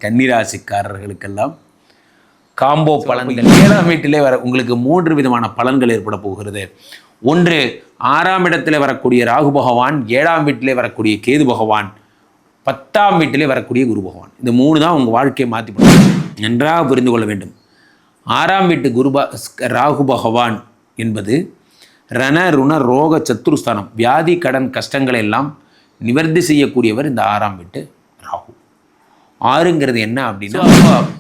கன்னிராசிக்காரர்களுக்கெல்லாம் combo பலன்கள் 7ஆம் வீட்டிலே வர உங்களுக்கு 3 விதமான பலன்கள் ஏற்பட போகிறது. ஒன்று, 6ஆம் இடத்திலே வரக்கூடிய ராகு பகவான், 7ஆம் வீட்டிலே வரக்கூடிய கேது பகவான், 10ஆம் வீட்டிலே வரக்கூடிய குரு பகவான். இந்த 3 தான் உங்கள் வாழ்க்கையை மாற்றி போடுறது. நன்றாக புரிந்து கொள்ள வேண்டும். 6ஆம் வீட்டு ராகு பகவான் என்பது ரண ருண ரோக சத்துருஸ்தானம், வியாதி கடன் கஷ்டங்களை எல்லாம் நிவர்த்தி செய்யக்கூடியவர் இந்த 6ஆம் வீட்டு ராகு. 6ங்கிறது என்ன அப்படின்னா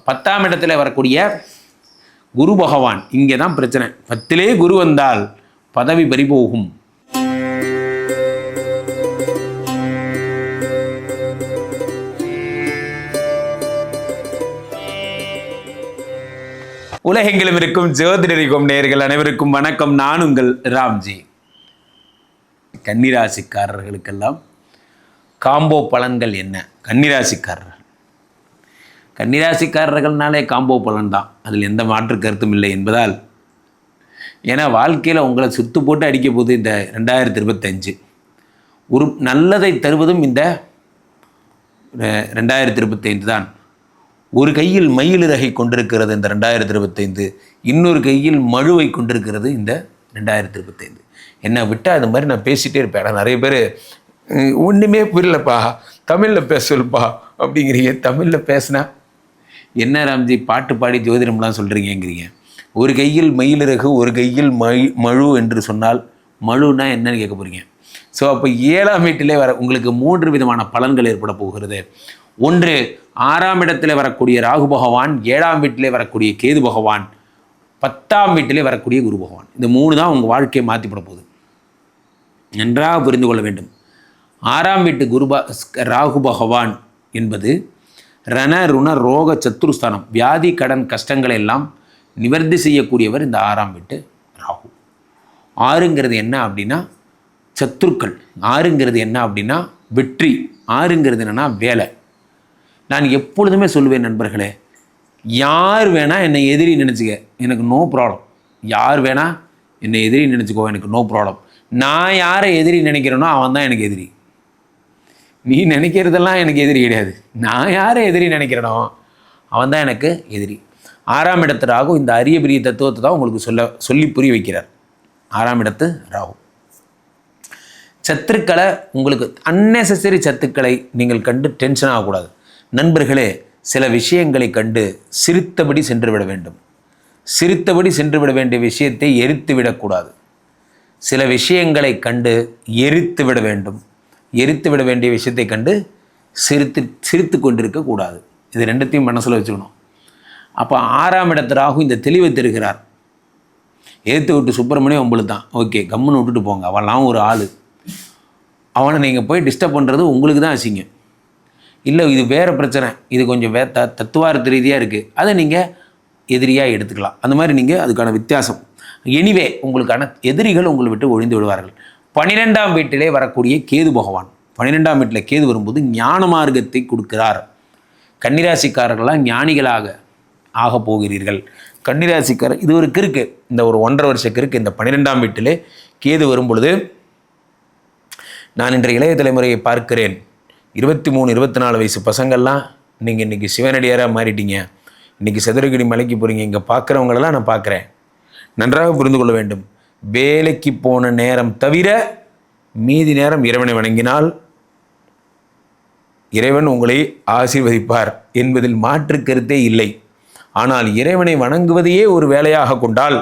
10ஆம் இடத்துல வரக்கூடிய குரு பகவான். இங்கே தான் பிரச்சனை. 10லே குரு வந்தால் பதவி பறிபோகும். உலகெங்கிலும் இருக்கும் ஜோதிடரிக்கும் நேயர்கள் அனைவருக்கும் வணக்கம். நான் உங்கள் ராம்ஜி. கன்னிராசிக்காரர்களுக்கெல்லாம் காம்போ பலன்கள் என்ன? கன்னிராசிக்காரர்கள்னாலே காம்போ பலன் தான், அதில் எந்த மாற்று கருத்தும் இல்லை என்பதால். ஏன்னா வாழ்க்கையில் உங்களை சுத்து போட்டு அடிக்க போது இந்த 2025. ஒரு நல்லதை தருவதும் இந்த 2025 தான். ஒரு கையில் மயிலிறகை கொண்டிருக்கிறது இந்த 2025, இன்னொரு கையில் மழுவை கொண்டிருக்கிறது இந்த 2025. என்னை விட்டால் அது மாதிரி நான் பேசிகிட்டே இருப்பேன். ஆனால் நிறைய பேர் ஒன்றுமே புரியலப்பா, தமிழில் பேசலப்பா அப்படிங்கிறீங்க. தமிழில் பேசினா என்ன ராம்ஜி பாட்டு பாடி ஜோதிடம்லாம் சொல்கிறீங்கிறீங்க. ஒரு கையில் மயிலிறகு ஒரு கையில் மழு என்று சொன்னால் மழுனா என்னன்னு கேட்க போகிறீங்க. ஸோ அப்போ 7ஆம் வீட்டிலே உங்களுக்கு 3 விதமான பலன்கள் ஏற்பட போகிறது. ஒன்று, 6ஆம் இடத்திலே வரக்கூடிய ராகு பகவான், 7ஆம் வீட்டிலே வரக்கூடிய கேது பகவான், 10ஆம் வீட்டிலே வரக்கூடிய குரு பகவான். இந்த 3 தான் உங்கள் வாழ்க்கையை மாற்றிப்பட போகுது. நன்றாக புரிந்து கொள்ள வேண்டும். 6ஆம் வீட்டு ராகு பகவான் என்பது ரண ருண ரோக சத்துருஸ்தானம், வியாதி கடன் கஷ்டங்களை எல்லாம் நிவர்த்தி செய்யக்கூடியவர் இந்த 6ஆம் வீட்டு ராகு. 6ங்கிறது என்ன அப்படின்னா சத்துருக்கள். 6ங்கிறது என்ன அப்படின்னா வெற்றி. 6ங்கிறது என்னென்னா வேலை. நான் எப்பொழுதுமே சொல்லுவேன் நண்பர்களே, யார் வேணால் என்னை எதிரி நினச்சிக்க, எனக்கு நோ ப்ராப்ளம். யார் வேணால் என்னை எதிரி நினச்சிக்கோ, எனக்கு நோ ப்ராப்ளம். நான் யாரை எதிரி நினைக்கிறேனோ அவன் தான் எனக்கு எதிரி. நீ நினைக்கிறதெல்லாம் எனக்கு எதிரி கிடையாது. நான் யாரை எதிரி நினைக்கிறேனோ அவன் தான் எனக்கு எதிரி. 6ஆம் இடத்து ராகு இந்த அரிய பெரிய தத்துவத்தை தான் உங்களுக்கு சொல்லி புரிய வைக்கிறார். 6ஆம் இடத்து ராகு சத்துருக்களை, உங்களுக்கு அன்னெசரி சத்துக்களை நீங்கள் கண்டு டென்ஷன் ஆகக்கூடாது. நண்பர்களே, சில விஷயங்களை கண்டு சிரித்தபடி சென்று விட வேண்டும். சிரித்தபடி சென்று விட வேண்டிய விஷயத்தை எரித்து விடக்கூடாது. சில விஷயங்களை கண்டு எரித்து விட வேண்டும். எரித்து விட வேண்டிய விஷயத்தை கண்டு சிரித்து கொண்டிருக்கக்கூடாது. இது 2த்தையும் மனசில் வச்சுக்கணும். அப்போ 6ஆம் இடத்து ராகு இந்த தெளிவை தருகிறார். ஏற்று விட்டு சுப்பிரமணியம் உங்களுக்கு தான் ஓகே, கம்முன்னு விட்டுட்டு போங்க, அவன்லாம் ஒரு ஆள், அவனை நீங்கள் போய் டிஸ்டர்ப் பண்ணுறது உங்களுக்கு தான் அசிங்கம். இல்லை இது வேறு பிரச்சனை, இது கொஞ்சம் தத்துவார்த்த ரீதியாக இருக்குது, அதை நீங்கள் எதிரியாக எடுத்துக்கலாம். அந்த மாதிரி நீங்கள் அதுக்கான வித்தியாசம். எனிவே உங்களுக்கான எதிரிகள் உங்களை விட்டு ஒழிந்து விடுவார்கள். 12ஆம் வீட்டிலே வரக்கூடிய கேது பகவான், 12ஆம் வீட்டில் கேது வரும்போது ஞான மார்க்கத்தை கொடுக்கிறார். கன்னிராசிக்காரர்களாக ஞானிகளாக ஆக போகிறீர்கள். கன்னிராசிக்காரர் இது ஒரு கிறுக்கு, இந்த ஒரு 1.5 வருஷ கிறுக்கு. இந்த 12ஆம் வீட்டிலே கேது வரும் பொழுது நான் இன்றைய இளைய தலைமுறையை பார்க்கிறேன். 23, 24 வயசு பசங்கள்லாம் நீங்கள் இன்றைக்கி சிவனடியாராக மாறிட்டீங்க. இன்றைக்கி சதுரகிரி மலைக்கு போகிறீங்க. இங்கே பார்க்குறவங்களெல்லாம் நான் பார்க்குறேன். நன்றாக புரிந்து கொள்ள வேண்டும். வேலைக்கு போன நேரம் தவிர மீதி நேரம் இறைவனை வணங்கினால் இறைவன் உங்களை ஆசீர்வதிப்பார் என்பதில் மாற்று கருத்தே இல்லை. ஆனால் இறைவனை வணங்குவதையே ஒரு வேலையாக கொண்டால்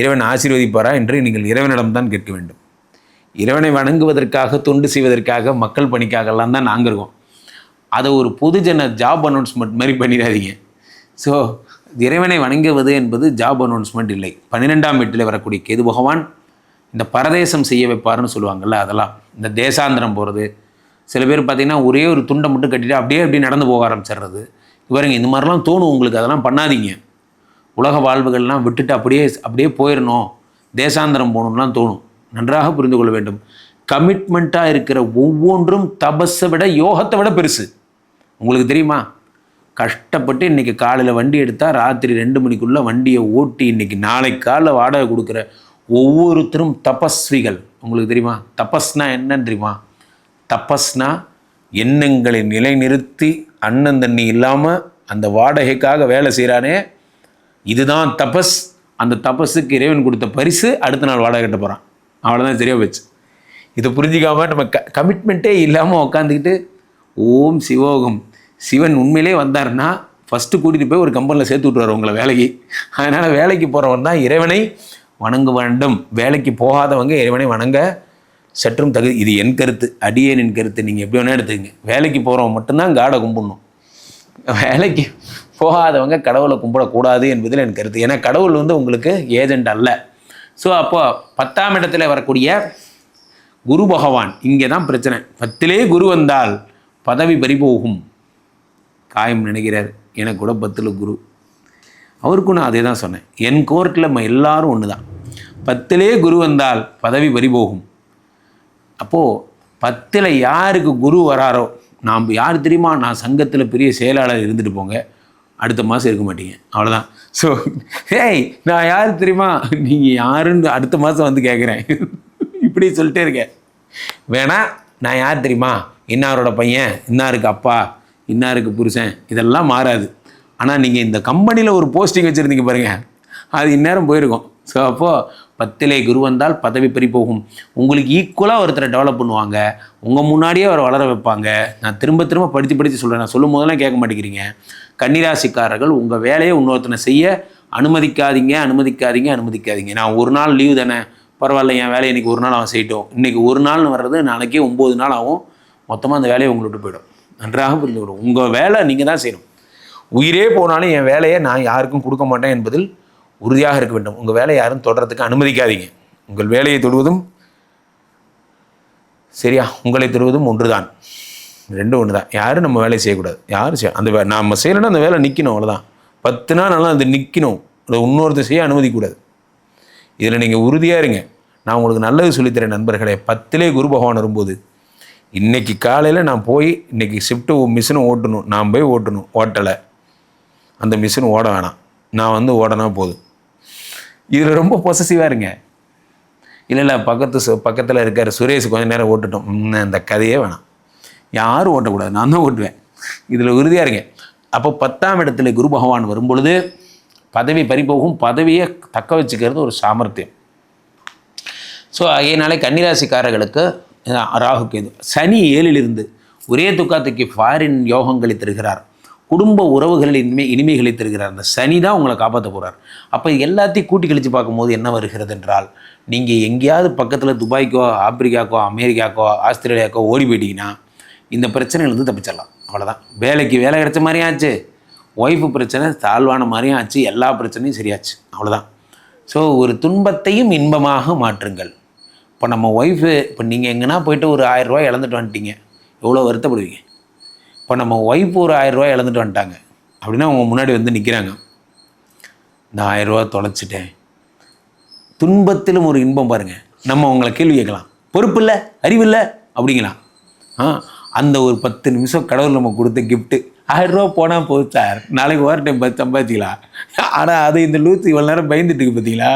இறைவன் ஆசீர்வதிப்பாரா என்று நீங்கள் இறைவனிடம்தான் கேட்க வேண்டும். இறைவனை வணங்குவதற்காக, தொண்டு செய்வதற்காக, மக்கள் பணிக்காகலாம் தான் நாங்கள் இருக்கோம். அதை ஒரு பொதுஜன ஜாப் அனௌன்ஸ்மெண்ட் மாதிரி பண்ணிடாதீங்க. ஸோ இறைவனை வணங்குவது என்பது ஜாப் அனௌன்ஸ்மெண்ட் இல்லை. 12ஆம் வீட்டில் வரக்கூடிய கேது பகவான் இந்த பரதேசம் செய்ய வைப்பார்னு சொல்லுவாங்கள்ல, அதெல்லாம் இந்த தேசாந்திரம் போகிறது. சில பேர் பார்த்திங்கன்னா ஒரே ஒரு துண்டை மட்டும் கட்டிட்டு அப்படியே நடந்து போக ஆரம்பிச்சிடுறது. இவருங்க இந்த மாதிரிலாம் தோணும் உங்களுக்கு. அதெல்லாம் பண்ணாதீங்க. உலக வாழ்வுகள்லாம் விட்டுட்டு அப்படியே போயிடணும், தேசாந்திரம் போகணும்லாம் தோணும். நன்றாக புரிந்து கொள்ள வேண்டும். கமிட்மெண்ட்டாக இருக்கிற ஒவ்வொன்றும் தபஸை விட, யோகத்தை விட பெருசு. உங்களுக்கு தெரியுமா? கஷ்டப்பட்டு இன்றைக்கி காலையில் வண்டி எடுத்தால் ராத்திரி 2 மணிக்குள்ளே வண்டியை ஓட்டி இன்றைக்கி நாளைக்கு காலையில் வாடகை கொடுக்குற ஒவ்வொருத்தரும் தபஸ்விகள். உங்களுக்கு தெரியுமா? தபஸ்னா என்னன்னு தெரியுமா? தபஸ்னா எண்ணங்களை நிலைநிறுத்தி அண்ணன் தண்ணி இல்லாமல் அந்த வாடகைக்காக வேலை செய்கிறானே, இதுதான் தபஸ். அந்த தபஸுக்கு இறைவன் கொடுத்த பரிசு அடுத்த நாள் வாடகை கட்ட போகிறான். அவ்வளோதான், சரியாக போச்சு. இதை புரிஞ்சிக்காமல் நம்ம கமிட்மெண்ட்டே இல்லாமல் உட்காந்துக்கிட்டு ஓம் சிவோகம், சிவன் உண்மையிலே வந்தார்னா ஃபஸ்ட்டு கூட்டிகிட்டு போய் ஒரு கம்பெனியில் சேர்த்து விட்டுருவார் உங்களை வேலைக்கு. அதனால் வேலைக்கு போகிறவன் தான் இறைவனை வணங்க வேண்டும். வேலைக்கு போகாதவங்க இறைவனை வணங்க சற்றும் தகுதி. இது என் கருத்து, அடியேனின் கருத்து. நீங்கள் எப்படி வேணால் எடுத்துக்கங்க. வேலைக்கு போகிறவங்க மட்டும்தான் காடை கும்பிடணும். வேலைக்கு போகாதவங்க கடவுளை கும்பிடக்கூடாது என்பதில் என் கருத்து. ஏன்னா கடவுள் உங்களுக்கு ஏஜெண்ட் அல்ல. ஸோ அப்போ 10ஆம் இடத்துல வரக்கூடிய குரு பகவான், இங்கே தான் பிரச்சனை. 10லே குரு வந்தால் பதவி பறிபோகும். காயம் நினைக்கிறார், எனக்கு கூட 10ல் குரு. அவருக்கும் நான் அதே தான் சொன்னேன். என் கோர்ட்டில் நம்ம எல்லாரும் ஒன்று தான். 10லே குரு வந்தால் பதவி பறிபோகும். அப்போது 10ல் யாருக்கு குரு வராரோ, நாம் யார் தெரியுமா, நான் சங்கத்தில் பெரிய செயலாளர் இருந்துட்டு போங்க, அடுத்த மாதம் இருக்க மாட்டீங்க, அவ்வளோதான். ஸோ ஏய் நான் யார் தெரியுமா, நீங்கள் யாருன்னு அடுத்த மாதம் வந்து கேட்குறேன் இப்படி சொல்லிட்டே இருக்கேன். வேணா நான் யார் தெரியுமா, இன்னாரோட பையன், இன்னாருக்கு அப்பா, இன்னாருக்கு புருஷன், இதெல்லாம் மாறாது. ஆனால் நீங்கள் இந்த கம்பெனியில் ஒரு போஸ்டிங் வச்சுருந்தீங்க பாருங்கள், அது இந்நேரம் போயிருக்கும். ஸோ அப்போது 10லே குரு வந்தால் பதவி பறி போகும். உங்களுக்கு ஈக்குவலாக ஒருத்தரை டெவலப் பண்ணுவாங்க, உங்கள் முன்னாடியே அவரை வளர வைப்பாங்க. நான் திரும்ப திரும்ப படித்து சொல்கிறேன், நான் சொல்லும் போதெல்லாம் கேட்க மாட்டேங்கிறீங்க. கன்னிராசிக்காரர்கள் உங்கள் வேலையை இன்னொருத்தனை செய்ய அனுமதிக்காதீங்க. நான் ஒரு நாள் லீவு தானே, பரவாயில்ல, என் வேலையை இன்றைக்கி ஒரு நாள் அவன் செய்யட்டும். இன்றைக்கி ஒரு நாள்னு வர்றது நாளைக்கே 9 நாள் ஆகும். மொத்தமாக அந்த வேலையை உங்களை விட்டு போயிடும். நன்றாக புரிந்து விடும். உங்கள் வேலை நீங்கள் தான் செய்யணும். உயிரே போனாலும் என் வேலையை நான் யாருக்கும் கொடுக்க மாட்டேன் என்பதில் உறுதியாக இருக்க வேண்டும். உங்கள் வேலையை யாரும் தொடர்றதுக்கு அனுமதிக்காதீங்க. உங்கள் வேலையை தொடுவதும் சரியா, உங்களை தொடுவதும் ஒன்று தான், ரெண்டும் ஒன்று தான். யாரும் நம்ம வேலையை செய்யக்கூடாது. யாரும் அந்த நம்ம செய்யலைன்னா அந்த வேலை நிற்கணும், அவ்வளோதான். 10 நாள் நல்லா அது நிற்கணும். அதை இன்னொருத்தர் செய்ய அனுமதிக்கூடாது. இதில் நீங்கள் உறுதியாக இருங்க. நான் உங்களுக்கு நல்லது சொல்லித்தரேன் நண்பர்களே. 10லே குரு பகவான் வரும்போது, இன்றைக்கி காலையில் நான் போய் இன்றைக்கி ஷிஃப்ட்டு மிஷினை ஓட்டணும், நான் போய் ஓட்டலை, அந்த மிஷின் ஓட வேணாம், நான் ஓடனா போதும். இதில் ரொம்ப பொசசிவாக இருங்க. இல்லை பக்கத்தில் இருக்கார் சுரேஷ் கொஞ்சம் நேரம் ஓட்டுட்டோம், அந்த கதையே வேணாம், யாரும் ஓட்டக்கூடாது, நான் தான் ஓட்டுவேன். இதில் உறுதியாக இருங்க. அப்போ 10ஆம் இடத்துல குரு பகவான் வரும்பொழுது பதவி பறிபோகும். பதவியை தக்க வச்சுக்கிறது ஒரு சாமர்த்தியம். ஸோ அதனாலே கன்னிராசிக்காரர்களுக்கு ராகு கேது, சனி 7லிருந்து ஒரே துக்காத்துக்கு ஃபாரின் யோகங்களை தருகிறார். குடும்ப உறவுகளில் இனிமைகளை தருகிறார். அந்த சனி தான் உங்களை காப்பாற்ற போகிறார். அப்போ எல்லாத்தையும் கூட்டி கழித்து பார்க்கும்போது என்ன வருகிறது என்றால், நீங்கள் எங்கேயாவது பக்கத்தில் துபாய்க்கோ, ஆப்பிரிக்காக்கோ, அமெரிக்காக்கோ, ஆஸ்திரேலியாக்கோ ஓடி போயிட்டீங்கன்னா இந்த பிரச்சனையிலேருந்து தப்பிச்சிடலாம். அவ்வளோதான். வேலைக்கு வேலை கிடைச்ச மாதிரியும் ஆச்சு, ஒய்ஃபு பிரச்சனை தாழ்வான மாதிரியும் ஆச்சு, எல்லா பிரச்சனையும் சரியாச்சு, அவ்வளோதான். ஸோ ஒரு துன்பத்தையும் இன்பமாக மாற்றுங்கள். இப்போ நம்ம ஒய்ஃபு, இப்போ நீங்கள் எங்கன்னா போய்ட்டு ஒரு 1000 ரூபாய் இழந்துட்டு வந்துட்டீங்க, எவ்வளோ வருத்தப்படுவீங்க. இப்போ நம்ம ஒய்ஃப் ஒரு 1000 ரூபாய் இழந்துட்டு வந்துட்டாங்க அப்படின்னா அவங்க முன்னாடி வந்து நிற்கிறாங்க, இந்த 1000 ரூபா தொலைச்சிட்டேன். துன்பத்திலும் ஒரு இன்பம் பாருங்கள். நம்ம அவங்கள கேள்வி கேட்கலாம், பொறுப்பு இல்லை, அறிவில்லை அப்படிங்களாம். அந்த ஒரு 10 நிமிஷம் கடவுள் நம்ம கொடுத்த கிஃப்ட்டு. 1000 ரூபா போனால் போகுது சார், நாளைக்கு ஓவர் டைம் சம்பாதிச்சிக்கலாம். ஆனால் அது இந்த லூத்து இவ்வளோ நேரம் பயந்துட்டுருக்கு பார்த்தீங்களா,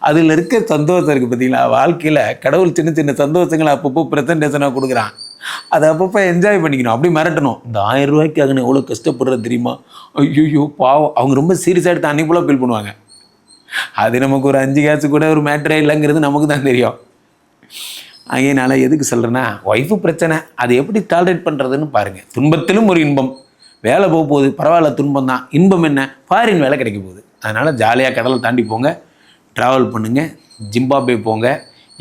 அதில் இருக்க சந்தோஷம் இருக்குது பார்த்தீங்களா. வாழ்க்கையில் கடவுள் சின்ன சின்ன சந்தோஷங்களை அப்பப்போ ப்ரெசன்டேஷனாக கொடுக்குறான், அதை அப்பப்போ என்ஜாய் பண்ணிக்கணும். அப்படி மிரட்டணும். இந்த 1000 ரூபாய்க்காக நான் எவ்வளோ கஷ்டப்படுறது தெரியுமா, ஐயோ பாவம். அவங்க ரொம்ப சீரியஸாக எடுத்து அன்னைக்கு போல ஃபீல் பண்ணுவாங்க. அது நமக்கு ஒரு 5 காசு கூட ஒரு மேட்டரே இல்லைங்கிறது நமக்கு தான் தெரியும். அதனால் எதுக்கு சொல்கிறேன்னா, ஒய்ஃபு பிரச்சனை அதை எப்படி டாலரேட் பண்ணுறதுன்னு பாருங்கள். துன்பத்திலும் ஒரு இன்பம். வேலை போக போகுது, பரவாயில்ல, துன்பம் தான். இன்பம் என்ன, ஃபாரின் வேலை கிடைக்க போகுது. அதனால் ஜாலியாக கடலை தாண்டி போங்க, ட்ராவல் பண்ணுங்கள், ஜிம்பாப்வே போங்க,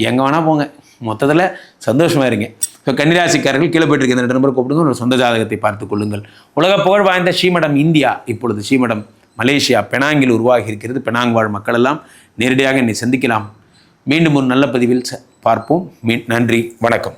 எங்கே வேணால் போங்க, மொத்தத்தில் சந்தோஷமாக இருங்க. ஸோ கன்னிராசிக்காரர்கள் கீழே போய்ட்டு இருக்க 2 நம்பர் கூப்பிடுங்க, ஒரு சொந்த ஜாதகத்தை பார்த்து கொள்ளுங்கள். உலக புகழ் வாய்ந்த ஸ்ரீமடம் இந்தியா இப்பொழுது ஸ்ரீமடம் மலேசியா பெனாங்கில் உருவாகி இருக்கிறது. பெனாங் வாழ் மக்கள் எல்லாம் நேரடியாக என்னை சந்திக்கலாம். மீண்டும் ஒரு நல்ல பதிவில் பார்ப்போம். நன்றி, வணக்கம்.